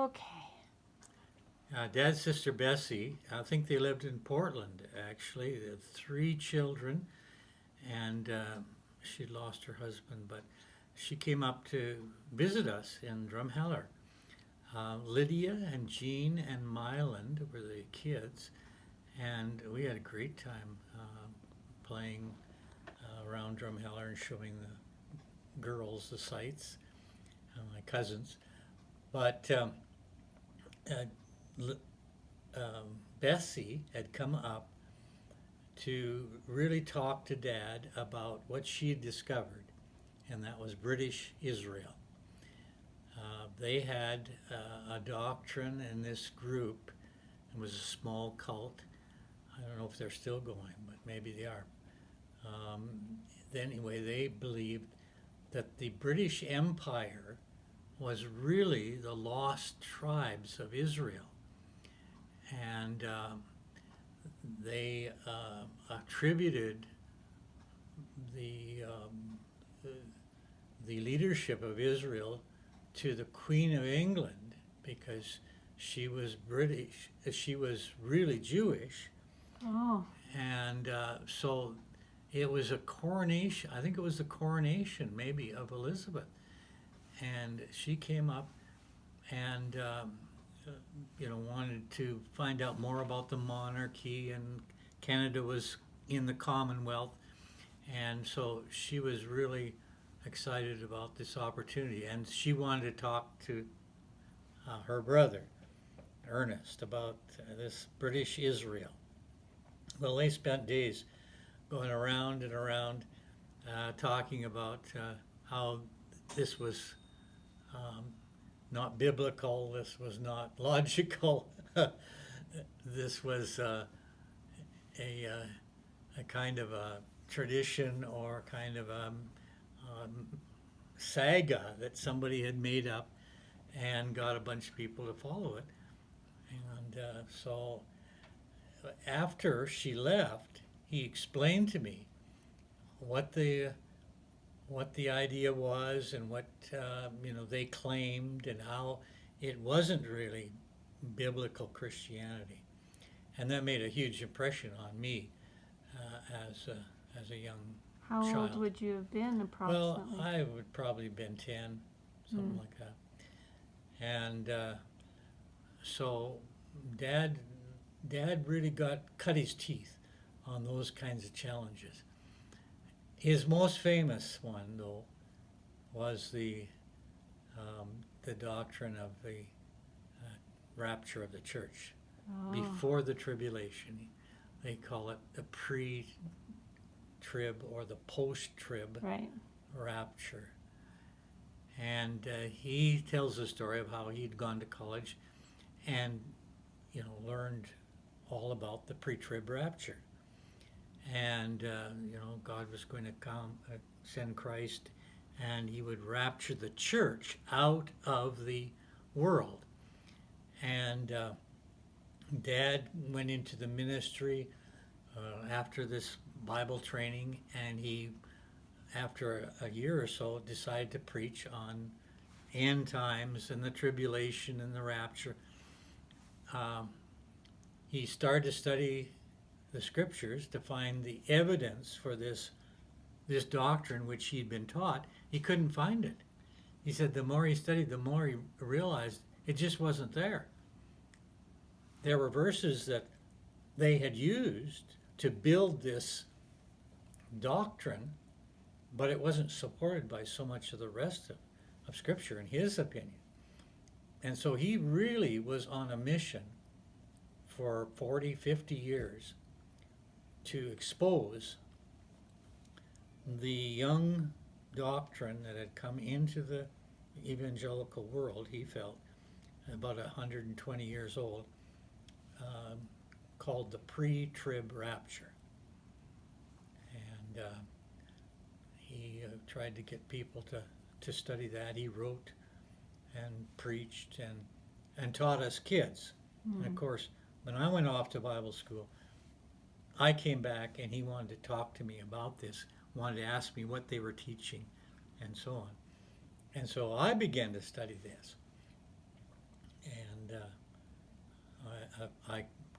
Okay. Dad's sister Bessie, I think they lived in Portland actually. They had 3 children, and she'd lost her husband, but she came up to visit us in Drumheller. Lydia and Jean and Myland were the kids, and we had a great time playing around Drumheller and showing the girls the sights, my cousins. But uh, Bessie had come up to really talk to Dad about what she had discovered, and that was British Israel. They had a doctrine in this group. It was a small cult. I don't know if they're still going, but maybe they are. Um, anyway, they believed that the British Empire was really the lost tribes of Israel. And they attributed the, the leadership of Israel to the Queen of England because she was British, she was really Jewish, Oh. and so it was a coronation. I think it was the coronation, maybe, of Elizabeth, and she came up and wanted to find out more about the monarchy, and Canada was in the Commonwealth, and so she was really excited about this opportunity, and she wanted to talk to her brother Ernest about this British Israel. Well, they spent days going around and around talking about how this was um, not biblical, this was not logical, this was a kind of a tradition or kind of a saga that somebody had made up and got a bunch of people to follow it. And so after she left, he explained to me what the idea was and what they claimed and how it wasn't really biblical Christianity, and that made a huge impression on me as a young How child. old would you have been Well, approximately? I would probably have been 10, something like that, and so Dad really cut his teeth on those kinds of challenges. His most famous one, though, was the doctrine of the rapture of the church Oh. before the tribulation. They call it the pre-trib or the post-trib Right. rapture. And he tells the story of how he'd gone to college and learned all about the pre-trib rapture. And God was going to come, send Christ, and he would rapture the church out of the world. And Dad went into the ministry after this Bible training, and he, after a year or so, decided to preach on end times and the tribulation and the rapture. He started to study the scriptures to find the evidence for this doctrine which he'd been taught. He couldn't find it. He said the more he studied, the more he realized it just wasn't there. There were verses that they had used to build this doctrine, but it wasn't supported by so much of the rest of Scripture, in his opinion. And so he really was on a mission for 40, 50 years to expose the young doctrine that had come into the evangelical world, he felt, about 120 years old, called the pre-trib rapture. And he tried to get people to study that. He wrote and preached and taught us kids. And of course, when I went off to Bible school, I came back and he wanted to talk to me about this, wanted to ask me what they were teaching and so on. And so I began to study this.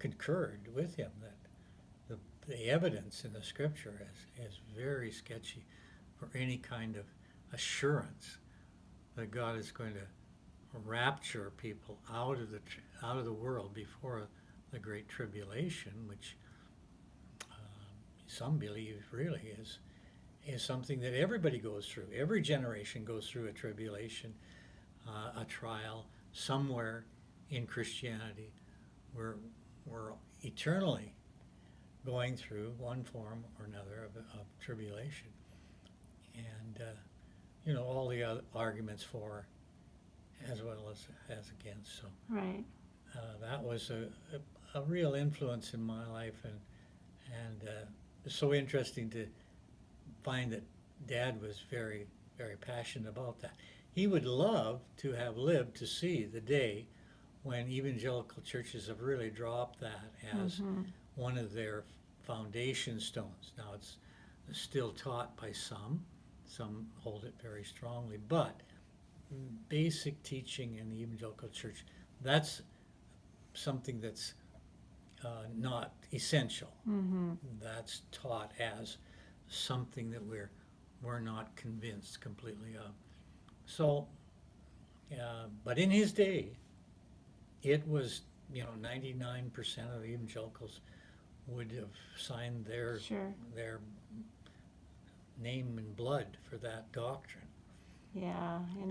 concurred with him that the evidence in the scripture is very sketchy for any kind of assurance that God is going to rapture people out of the world before the great tribulation, which some believe really is something that everybody goes through. Every generation goes through a tribulation, a trial somewhere in Christianity. We're eternally going through one form or another of tribulation, and all the other arguments for as well as against. So Right. that was a real influence in my life, and it's so interesting to find that Dad was very, very passionate about that. He would love to have lived to see the day when evangelical churches have really dropped that as Mm-hmm. one of their foundation stones. Now it's still taught by some hold it very strongly, but basic teaching in the evangelical church, that's something that's not essential. Mm-hmm. That's taught as something that we're not convinced completely of. So, but in his day, it was 99% of evangelicals would have signed Sure. their name and blood for that doctrine. Yeah. And